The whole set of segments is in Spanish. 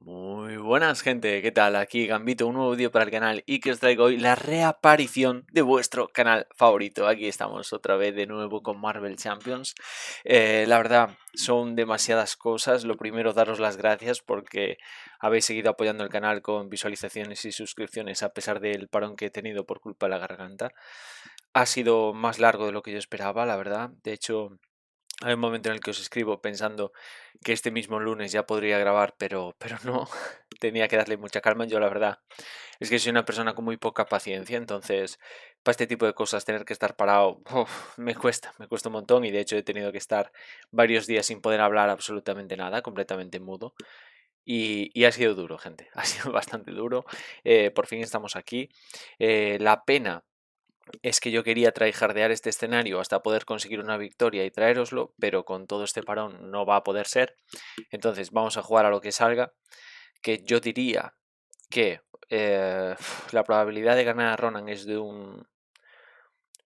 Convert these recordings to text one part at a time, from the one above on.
Muy buenas gente, ¿qué tal? Aquí Gambito, un nuevo vídeo para el canal y que os traigo hoy la reaparición de vuestro canal favorito. Aquí estamos otra vez de nuevo con Marvel Champions. La verdad, son demasiadas cosas. Lo primero, daros las gracias porque habéis seguido apoyando el canal con visualizaciones y suscripciones a pesar del parón que he tenido por culpa de la garganta. Ha sido más largo de lo que yo esperaba, la verdad. De hecho, hay un momento en el que os escribo pensando que este mismo lunes ya podría grabar, pero no, tenía que darle mucha calma. Yo la verdad es que soy una persona con muy poca paciencia, entonces para este tipo de cosas tener que estar parado me cuesta un montón y de hecho he tenido que estar varios días sin poder hablar absolutamente nada, completamente mudo. Y ha sido duro, gente, ha sido bastante duro. Por fin estamos aquí. La pena es que yo quería tryhardear este escenario hasta poder conseguir una victoria y traéroslo, pero con todo este parón no va a poder ser. Entonces vamos a jugar a lo que salga, que yo diría que la probabilidad de ganar a Ronan es de un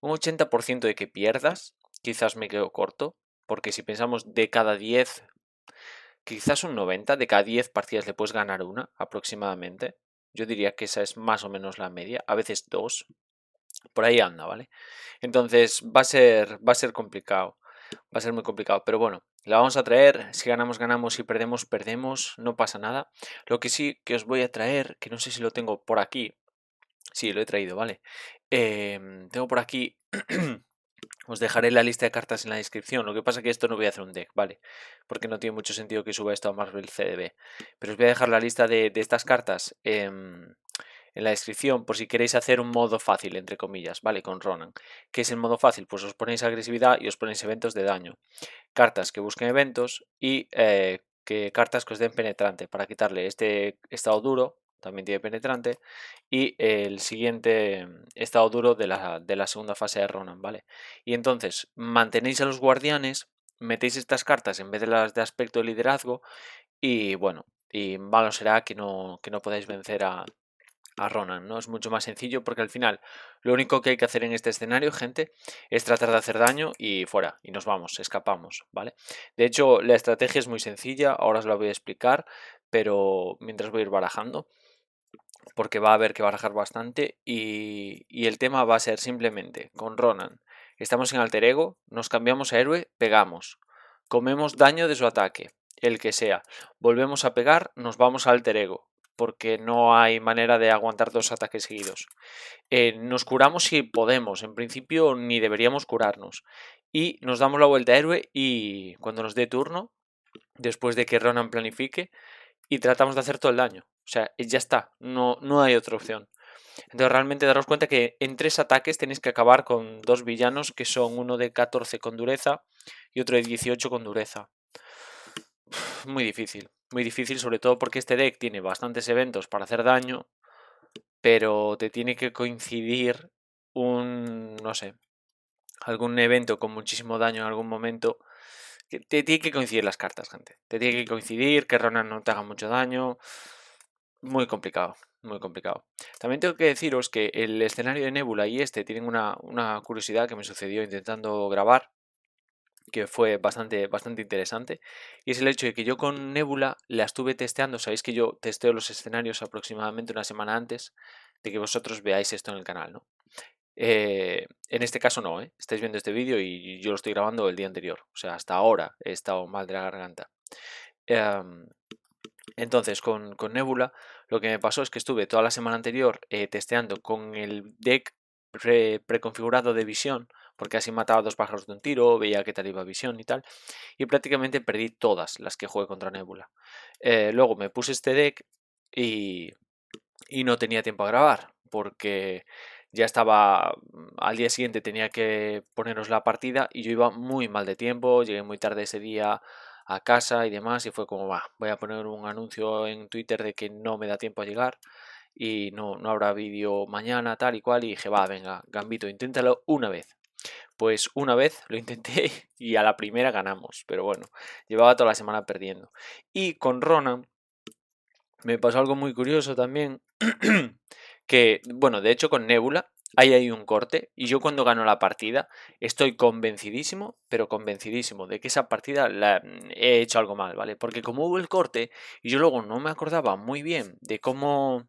80% de que pierdas. Quizás me quedo corto, porque si pensamos de cada 10, quizás un 90, de cada 10 partidas le puedes ganar una aproximadamente. Yo diría que esa es más o menos la media, a veces dos, por ahí anda, ¿vale? Entonces va a ser complicado, va a ser muy complicado, pero bueno, la vamos a traer, si ganamos, ganamos, si perdemos, perdemos, no pasa nada. Lo que sí que os voy a traer, que no sé si lo tengo por aquí, sí, lo he traído, ¿vale? Tengo por aquí, os dejaré la lista de cartas en la descripción, lo que pasa que esto no voy a hacer un deck, ¿vale? Porque no tiene mucho sentido que suba esto a Marvel CDB, pero os voy a dejar la lista de estas cartas en la descripción por si queréis hacer un modo fácil, entre comillas, ¿vale? Con Ronan. ¿Qué es el modo fácil? Pues os ponéis agresividad y os ponéis eventos de daño. Cartas que busquen eventos y que cartas que os den penetrante para quitarle este estado duro, también tiene penetrante, y el siguiente estado duro de la segunda fase de Ronan, ¿vale? Y entonces mantenéis a los guardianes, metéis estas cartas en vez de las de aspecto de liderazgo y bueno, y malo será que no podáis vencer a Ronan, ¿no? Es mucho más sencillo porque al final lo único que hay que hacer en este escenario, gente, es tratar de hacer daño y fuera, y nos vamos, escapamos, ¿vale? De hecho, la estrategia es muy sencilla, ahora os la voy a explicar, pero mientras voy a ir barajando, porque va a haber que barajar bastante y el tema va a ser simplemente con Ronan. Estamos en alter ego, nos cambiamos a héroe, pegamos, comemos daño de su ataque, el que sea, volvemos a pegar, nos vamos a alter ego, porque no hay manera de aguantar dos ataques seguidos. Nos curamos si podemos, en principio ni deberíamos curarnos. Y nos damos la vuelta a héroe y cuando nos dé turno, después de que Ronan planifique, y tratamos de hacer todo el daño. O sea, ya está, no hay otra opción. Entonces realmente daros cuenta que en 3 ataques tenéis que acabar con 2 villanos que son uno de 14 con dureza y otro de 18 con dureza. muy difícil sobre todo porque este deck tiene bastantes eventos para hacer daño, pero te tiene que coincidir no sé, algún evento con muchísimo daño en algún momento. Te tiene que coincidir las cartas, gente. Te tiene que coincidir, que Ronan no te haga mucho daño. Muy complicado, muy complicado. También tengo que deciros que el escenario de Nebula y este tienen una curiosidad que me sucedió intentando grabar, que fue bastante interesante, y es el hecho de que yo con Nebula la estuve testeando. Sabéis que yo testeo los escenarios aproximadamente una semana antes de que vosotros veáis esto en el canal, ¿no? En este caso no, ¿eh? Estáis viendo este vídeo y yo lo estoy grabando el día anterior, o sea, hasta ahora he estado mal de la garganta. Em, entonces, con Nebula, lo que me pasó es que estuve toda la semana anterior testeando con el deck preconfigurado de visión, porque así mataba 2 pájaros de un tiro, veía qué tal iba visión y tal, y prácticamente perdí todas las que jugué contra Nebula. Luego me puse este deck y, y no tenía tiempo a grabar, porque ya estaba, al día siguiente tenía que poneros la partida y yo iba muy mal de tiempo, llegué muy tarde ese día a casa y demás y fue como, va, voy a poner un anuncio en Twitter de que no me da tiempo a llegar y no habrá vídeo mañana tal y cual y dije, va, venga, Gambito, inténtalo una vez. Pues una vez lo intenté y a la primera ganamos, pero bueno, llevaba toda la semana perdiendo. Y con Ronan me pasó algo muy curioso también, que, bueno, de hecho con Nebula ahí hay un corte y yo cuando gano la partida estoy convencidísimo, pero convencidísimo de que esa partida he hecho algo mal, ¿vale? Porque como hubo el corte y yo luego no me acordaba muy bien de cómo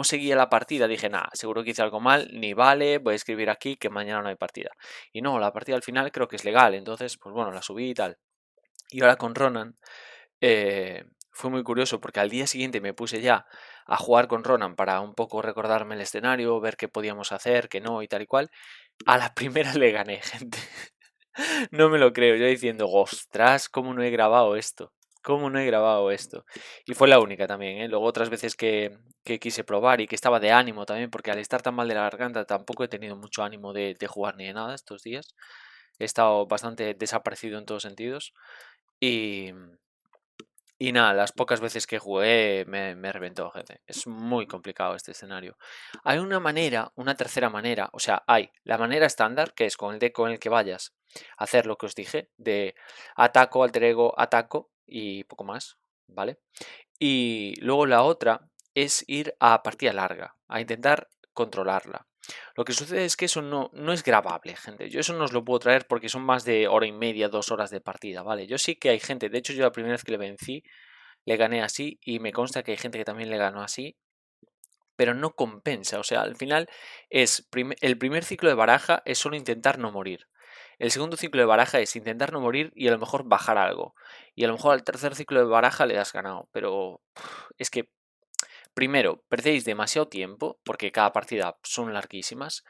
seguía la partida, dije, nada, seguro que hice algo mal, ni vale, voy a escribir aquí que mañana no hay partida. Y no, la partida al final creo que es legal, entonces, pues bueno, la subí y tal. Y ahora con Ronan fue muy curioso porque al día siguiente me puse ya a jugar con Ronan para un poco recordarme el escenario, ver qué podíamos hacer, qué no y tal y cual. A la primera le gané, gente. No me lo creo, yo diciendo, ostras, ¿cómo no he grabado esto? ¿Cómo no he grabado esto? Y fue la única también, ¿eh? Luego otras veces que quise probar y que estaba de ánimo también, porque al estar tan mal de la garganta tampoco he tenido mucho ánimo de jugar ni de nada estos días. He estado bastante desaparecido en todos sentidos. Y, y nada, las pocas veces que jugué me reventó, gente. Es muy complicado este escenario. Hay una manera, una tercera manera, o sea, hay la manera estándar, que es con el deck con el que vayas a hacer lo que os dije, de ataco, alter ego, ataco y poco más, ¿vale? Y luego la otra es ir a partida larga, a intentar controlarla. Lo que sucede es que eso no es grabable, gente. Yo eso no os lo puedo traer porque son más de hora y media, 2 horas de partida, ¿vale? Yo sí que hay gente, de hecho yo la primera vez que le vencí, le gané así y me consta que hay gente que también le ganó así, pero no compensa. O sea, al final el primer ciclo de baraja es solo intentar no morir. El segundo ciclo de baraja es intentar no morir y a lo mejor bajar algo. Y a lo mejor al tercer ciclo de baraja le has ganado. Pero es que, primero, perdéis demasiado tiempo porque cada partida son larguísimas.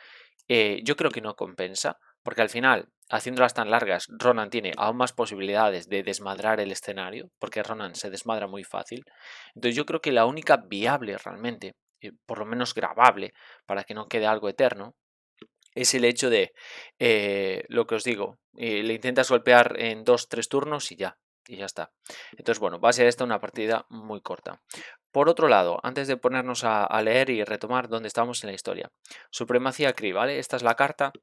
Yo creo que no compensa. Porque al final, haciéndolas tan largas, Ronan tiene aún más posibilidades de desmadrar el escenario, porque Ronan se desmadra muy fácil. Entonces yo creo que la única viable realmente, por lo menos grabable, para que no quede algo eterno, es el hecho de lo que os digo, le intentas golpear en 2-3 turnos y ya está. Entonces, bueno, va a ser esta una partida muy corta. Por otro lado, antes de ponernos a leer y retomar dónde estamos en la historia, Supremacía Kree, ¿vale? Esta es la carta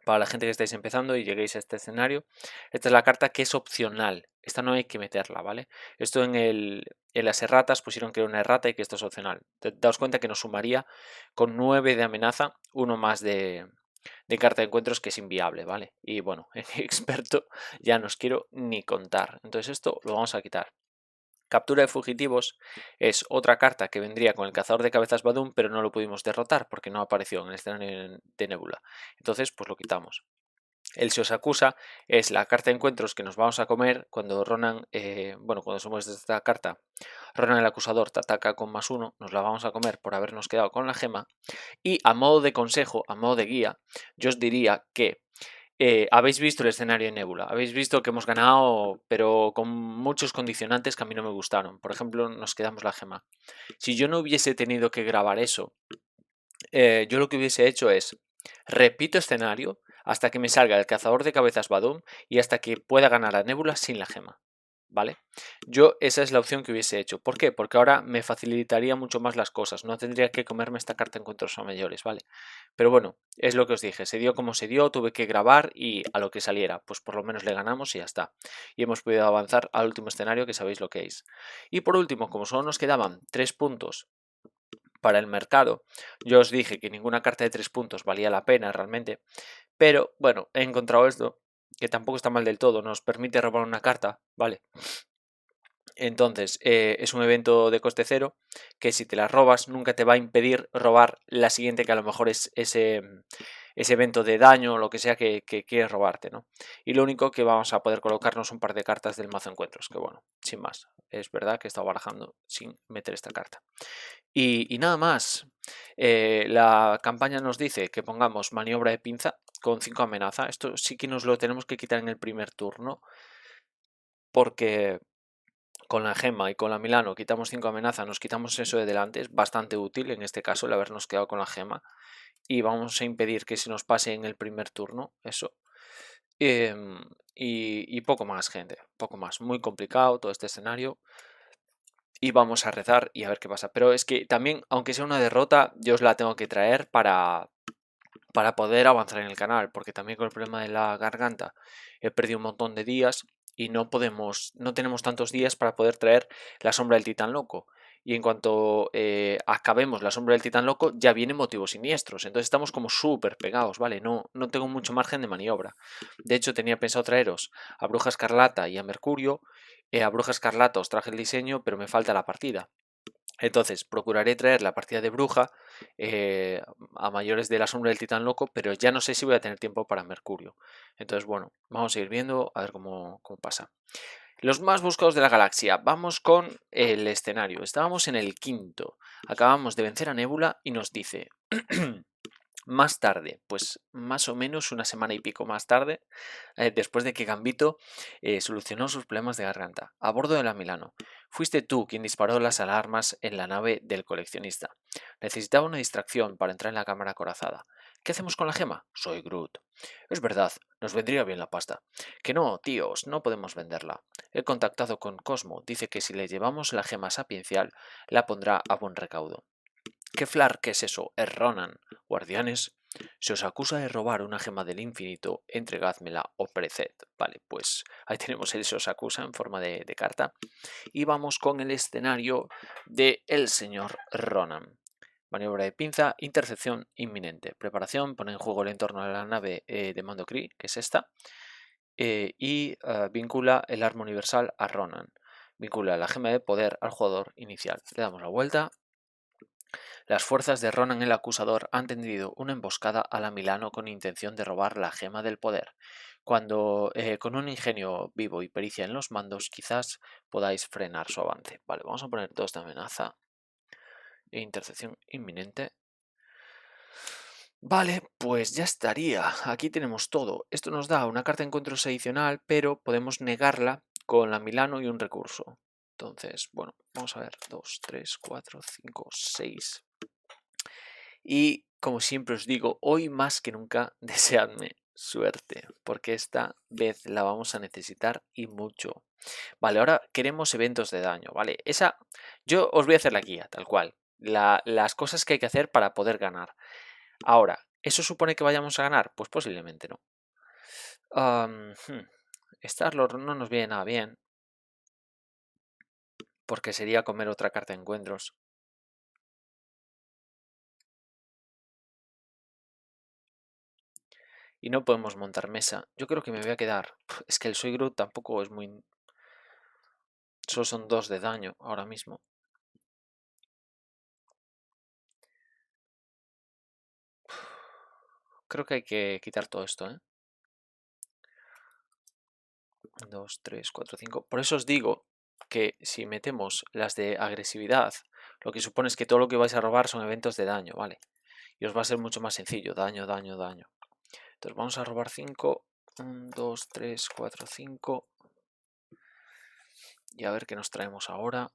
para la gente que estáis empezando y lleguéis a este escenario. Esta es la carta que es opcional. Esta no hay que meterla, ¿vale? Esto en las erratas pusieron que era una errata y que esto es opcional. Daos cuenta que nos sumaría con 9 de amenaza, uno más de carta de encuentros que es inviable, ¿vale? Y bueno, en experto ya no os quiero ni contar. Entonces esto lo vamos a quitar. Captura de fugitivos es otra carta que vendría con el cazador de cabezas Badum, pero no lo pudimos derrotar porque no apareció en el escenario de Nebula. Entonces, pues lo quitamos. El se os acusa es la carta de encuentros que nos vamos a comer cuando Ronan, bueno, cuando somos de esta carta, Ronan el acusador te ataca con +1, nos la vamos a comer por habernos quedado con la gema. Y a modo de consejo, a modo de guía, yo os diría que habéis visto el escenario de Nebula, habéis visto que hemos ganado, pero con muchos condicionantes que a mí no me gustaron. Por ejemplo, nos quedamos la gema. Si yo no hubiese tenido que grabar eso, yo lo que hubiese hecho es, repito escenario hasta que me salga el cazador de cabezas Badum y hasta que pueda ganar a Nebula sin la gema. ¿Vale? Yo esa es la opción que hubiese hecho. ¿Por qué? Porque ahora me facilitaría mucho más las cosas. No tendría que comerme esta carta en encuentros a mayores, ¿vale? Pero bueno, es lo que os dije. Se dio como se dio, tuve que grabar y a lo que saliera. Pues por lo menos le ganamos y ya está. Y hemos podido avanzar al último escenario que sabéis lo que es. Y por último, como solo nos quedaban 3 puntos para el mercado, yo os dije que ninguna carta de 3 puntos valía la pena realmente. Pero bueno, he encontrado esto, que tampoco está mal del todo. Nos permite robar una carta, ¿vale? Entonces, es un evento de coste cero que si te la robas nunca te va a impedir robar la siguiente que a lo mejor es ese evento de daño o lo que sea que quieres robarte, ¿no? Y lo único que vamos a poder colocarnos un par de cartas del mazo encuentros, que bueno, sin más. Es verdad que he estado barajando sin meter esta carta. Y nada más. La campaña nos dice que pongamos maniobra de pinza con 5 amenaza. Esto sí que nos lo tenemos que quitar en el primer turno porque con la gema y con la Milano quitamos 5 amenazas, nos quitamos eso de delante, es bastante útil en este caso el habernos quedado con la gema y vamos a impedir que se nos pase en el primer turno, eso. Y poco más, gente, poco más, muy complicado todo este escenario y vamos a rezar y a ver qué pasa. Pero es que también, aunque sea una derrota, yo os la tengo que traer para poder avanzar en el canal, porque también con el problema de la garganta he perdido un montón de días y no tenemos tantos días para poder traer la sombra del titán loco. y en cuanto acabemos la sombra del titán loco ya vienen motivos siniestros, entonces estamos como súper pegados, ¿vale? No tengo mucho margen de maniobra. De hecho tenía pensado traeros a Bruja Escarlata y a Mercurio. A Bruja Escarlata os traje el diseño, pero me falta la partida. Entonces procuraré traer la partida de Bruja a mayores de la sombra del titán loco, pero ya no sé si voy a tener tiempo para Mercurio. Entonces bueno, vamos a ir viendo a ver cómo pasa. Los más buscados de la galaxia. Vamos con el escenario. Estábamos en el quinto. Acabamos de vencer a Nebula y nos dice... Más tarde, pues más o menos una semana y pico más tarde, después de que Gambito solucionó sus problemas de garganta, a bordo de la Milano. Fuiste tú quien disparó las alarmas en la nave del coleccionista. Necesitaba una distracción para entrar en la cámara acorazada. ¿Qué hacemos con la gema? Soy Groot. Es verdad, nos vendría bien la pasta. Que no, tíos, no podemos venderla. He contactado con Cosmo, dice que si le llevamos la gema sapiencial, la pondrá a buen recaudo. ¿Qué flar? ¿Qué es eso? Es Ronan. Guardianes, se os acusa de robar una gema del infinito, entregádmela o pereced. Vale, pues ahí tenemos el se os acusa en forma de carta. Y vamos con el escenario de el señor Ronan. Maniobra de pinza, intercepción inminente. Preparación, pone en juego el entorno de la nave de Mando Kree, que es esta. Y vincula el arma universal a Ronan. Vincula la gema de poder al jugador inicial. Le damos la vuelta. Las fuerzas de Ronan el Acusador han tendido una emboscada a la Milano con intención de robar la gema del poder. Cuando con un ingenio vivo y pericia en los mandos, quizás podáis frenar su avance. Vale, vamos a poner 2 de amenaza e intercepción inminente. Vale, pues ya estaría. Aquí tenemos todo. Esto nos da una carta de encuentros adicional, pero podemos negarla con la Milano y un recurso. Entonces, bueno, vamos a ver. 2, 3, 4, 5, 6. Y como siempre os digo, hoy más que nunca deseadme suerte, porque esta vez la vamos a necesitar y mucho. Vale, ahora queremos eventos de daño, ¿vale? Yo os voy a hacer la guía, tal cual. Las cosas que hay que hacer para poder ganar. Ahora, ¿eso supone que vayamos a ganar? Pues posiblemente no. Star-Lord no nos viene nada bien, porque sería comer otra carta de encuentros. Y no podemos montar mesa. Yo creo que me voy a quedar. Es que el Soy Groot tampoco es muy... Solo son 2 de daño ahora mismo. Creo que hay que quitar todo esto, ¿eh? 2, 3, 4, 5. Por eso os digo que si metemos las de agresividad, lo que supone es que todo lo que vais a robar son eventos de daño, ¿vale? Y os va a ser mucho más sencillo. Daño, daño, daño. Entonces vamos a robar 5. 1, 2, 3, 4, 5. Y a ver qué nos traemos ahora.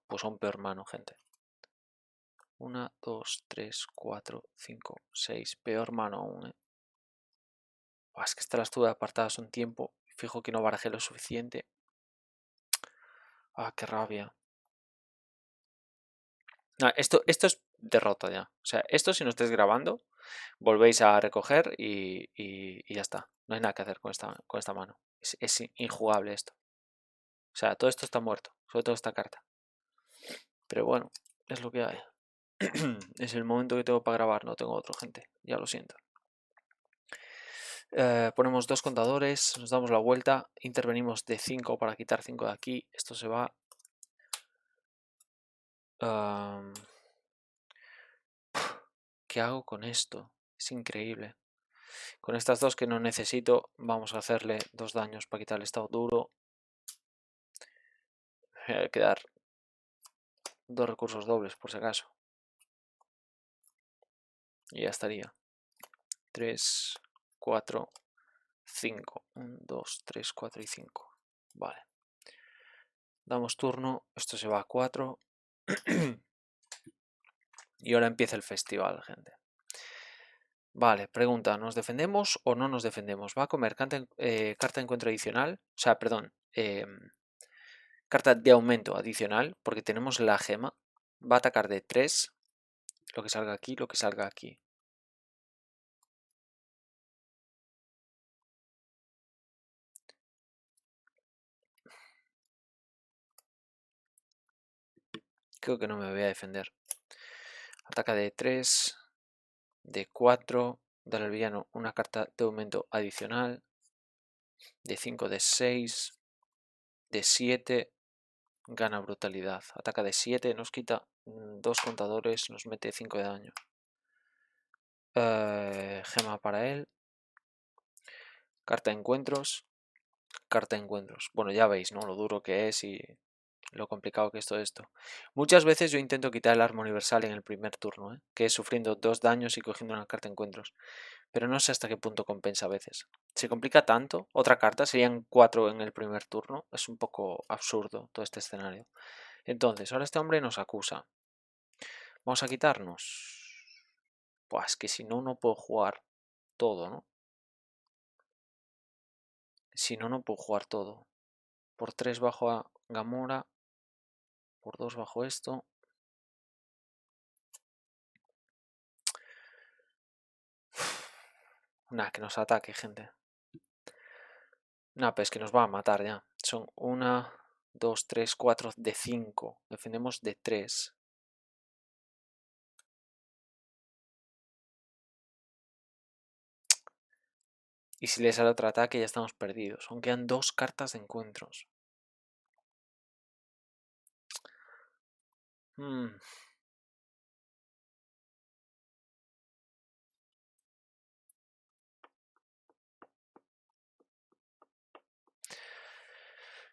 Pues a un peor mano, gente. 1, 2, 3, 4, 5, 6. Peor mano aún, ¿eh? Es que esta la estuve apartadas un tiempo. Fijo que no barajé lo suficiente. Qué rabia. No, esto es derrota ya. O sea, esto si no estáis grabando, volvéis a recoger y ya está. No hay nada que hacer con esta mano. Es injugable esto. O sea, todo esto está muerto. Sobre todo esta carta. Pero bueno, es lo que hay. Es el momento que tengo para grabar. No tengo otro, gente. Ya lo siento. Ponemos 2 contadores. Nos damos la vuelta. Intervenimos de 5 para quitar 5 de aquí. Esto se va... ¿Qué hago con esto? Es increíble. Con estas 2 que no necesito, vamos a hacerle 2 daños para quitar el estado duro. Me voy a quedar 2 recursos dobles por si acaso. Y ya estaría. 3, 4, 5. 1, 2, 3, 4 y 5. Vale. Damos turno. Esto se va a 4. Y ahora empieza el festival, gente. Vale, pregunta, ¿nos defendemos o no nos defendemos? Va a comer carta de encuentro adicional, o sea, perdón, carta de aumento adicional, porque tenemos la gema. Va a atacar de 3, lo que salga aquí, lo que salga aquí. Creo que no me voy a defender. Ataca de 3, de 4, dale al villano una carta de aumento adicional, de 5, de 6, de 7, gana brutalidad. Ataca de 7, nos quita 2 contadores, nos mete 5 de daño. Gema para él. Carta de encuentros. Carta de encuentros. Bueno, ya veis, ¿no? Lo duro que es y lo complicado que es todo esto. Muchas veces yo intento quitar el arma universal en el primer turno, ¿eh? Que es sufriendo 2 daños y cogiendo una carta de encuentros. Pero no sé hasta qué punto compensa a veces. Se complica tanto. Otra carta, serían 4 en el primer turno. Es un poco absurdo todo este escenario. Entonces, ahora este hombre nos acusa. Vamos a quitarnos. Pues que si no, no puedo jugar todo, ¿no? Si no, no puedo jugar todo. Por 3 bajo a Gamora. Por 2 bajo esto. Nah, que nos ataque, gente. Nah, pues que nos va a matar ya. Son 1, 2, 3, 4 de 5. Defendemos de 3. Y si le sale otro ataque ya estamos perdidos. Aunque quedan 2 cartas de encuentros.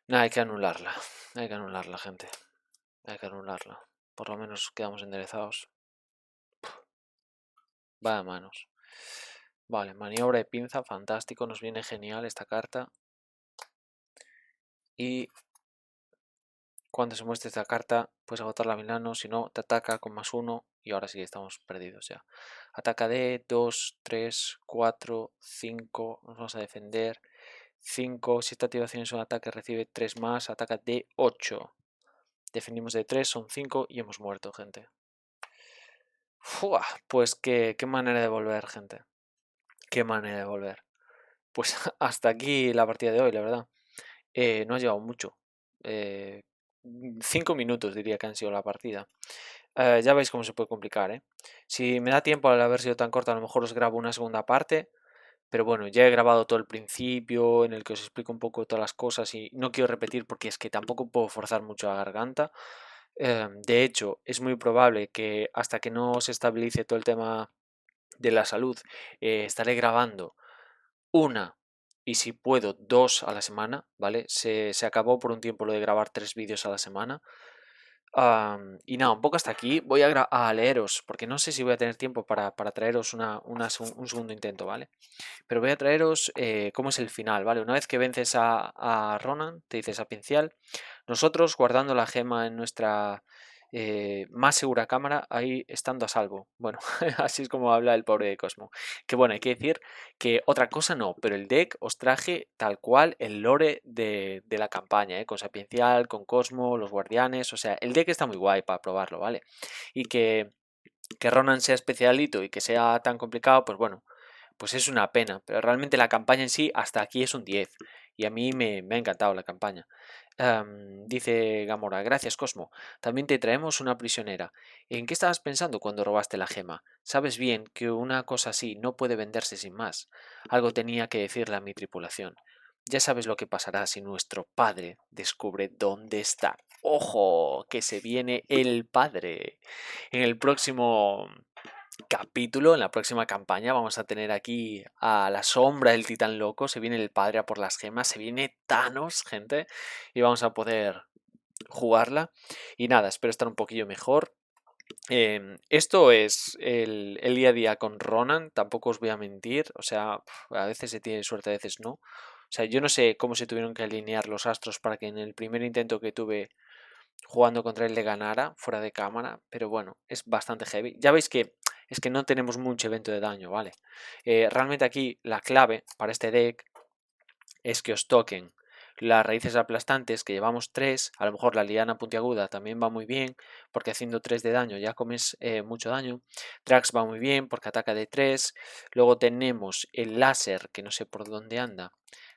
Nah, hay que anularla. Hay que anularla, gente. Hay que anularla. Por lo menos quedamos enderezados. Va de manos. Vale, maniobra de pinza, fantástico. Nos viene genial esta carta. Y cuando se muestre esta carta, puedes agotarla a Milano. Si no, te ataca con +1. Y ahora sí estamos perdidos ya. Ataca de 2, 3, 4, 5. Nos vamos a defender. 5. Si esta activación es un ataque, recibe 3 más. Ataca de 8. Defendimos de 3, son 5 y hemos muerto, gente. Fua, pues qué manera de volver, gente. Qué manera de volver. Pues hasta aquí la partida de hoy, la verdad. No ha llevado mucho. 5 minutos diría que han sido la partida. Ya veis cómo se puede complicar, ¿eh? Si me da tiempo al haber sido tan corta, a lo mejor os grabo una segunda parte. Pero bueno, ya he grabado todo el principio en el que os explico un poco todas las cosas y no quiero repetir porque es que tampoco puedo forzar mucho la garganta. De hecho, es muy probable que hasta que no se estabilice todo el tema de la salud, estaré grabando una y si puedo 2 a la semana, ¿vale? Se acabó por un tiempo lo de grabar 3 vídeos a la semana. Y nada, un poco hasta aquí. Voy a leeros, porque no sé si voy a tener tiempo para traeros un segundo intento, ¿vale? Pero voy a traeros cómo es el final, ¿vale? Una vez que vences a Ronan, te dice Sapiencial, nosotros guardando la gema en nuestra más segura cámara, ahí estando a salvo. Bueno, así es como habla el pobre de Cosmo. Que bueno, hay que decir que otra cosa no, pero el deck os traje tal cual el lore de la campaña, con Sapiencial, con Cosmo, los guardianes, o sea, el deck está muy guay para probarlo, ¿vale? Y que Ronan sea especialito y que sea tan complicado, pues bueno, pues es una pena, pero realmente la campaña en sí hasta aquí es un 10 y a mí me ha encantado la campaña. Dice Gamora, gracias Cosmo, también te traemos una prisionera. ¿En qué estabas pensando cuando robaste la gema? Sabes bien que una cosa así no puede venderse sin más. Algo tenía que decirle a mi tripulación. Ya sabes lo que pasará si nuestro padre descubre dónde está. ¡Ojo! Que se viene el padre. En el próximo capítulo, en la próxima campaña, vamos a tener aquí a la sombra del titán loco. Se viene el padre a por las gemas. Se viene Thanos, gente. Y vamos a poder jugarla. Y nada, espero estar un poquillo mejor. Esto es el día a día con Ronan. Tampoco os voy a mentir. O sea, a veces se tiene suerte, a veces no. O sea, yo no sé cómo se tuvieron que alinear los astros para que en el primer intento que tuve jugando contra él le ganara fuera de cámara, pero bueno, es bastante heavy. Ya veis que es que no tenemos mucho evento de daño, ¿vale? Realmente aquí la clave para este deck es que os toquen las raíces aplastantes, que llevamos 3, a lo mejor la liana puntiaguda también va muy bien, porque haciendo 3 de daño ya comes mucho daño. Drax va muy bien porque ataca de 3. Luego tenemos el láser, que no sé por dónde anda,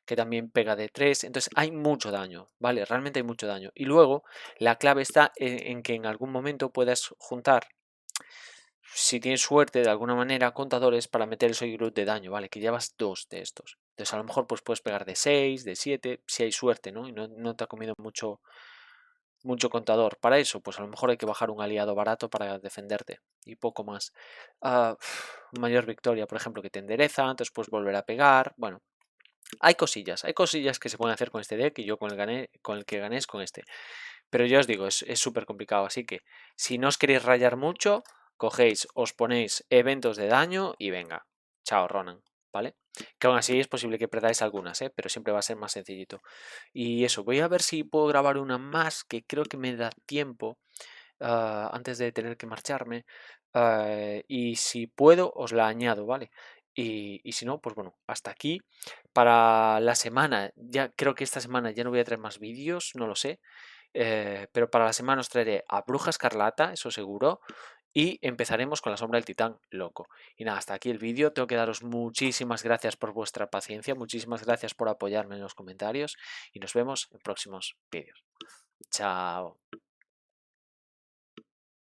que también pega de 3. Entonces hay mucho daño, ¿vale? Realmente hay mucho daño. Y luego la clave está en que en algún momento puedas juntar, si tienes suerte de alguna manera, contadores para meter el Soy Groot de daño, ¿vale? Que llevas 2 de estos. Entonces a lo mejor pues puedes pegar de 6, de 7, si hay suerte, ¿no? Y no te ha comido mucho contador. Para eso, pues a lo mejor hay que bajar un aliado barato para defenderte y poco más. Ah, mayor victoria, por ejemplo, que te endereza, entonces puedes volver a pegar. Bueno, hay cosillas que se pueden hacer con este deck y yo con el que gané es con este. Pero ya os digo, es súper complicado, así que si no os queréis rayar mucho, cogéis, os ponéis eventos de daño y venga, chao Ronan, ¿vale? Que aún así es posible que perdáis algunas, pero siempre va a ser más sencillito. Y eso, voy a ver si puedo grabar una más, que creo que me da tiempo antes de tener que marcharme. Y si puedo, os la añado, ¿vale? Y si no, pues bueno, hasta aquí. Para la semana, ya creo que esta semana ya no voy a traer más vídeos, no lo sé. Pero para la semana os traeré a Bruja Escarlata, eso seguro. Y empezaremos con la sombra del titán loco. Y nada, hasta aquí el vídeo. Tengo que daros muchísimas gracias por vuestra paciencia. Muchísimas gracias por apoyarme en los comentarios. Y nos vemos en próximos vídeos. Chao.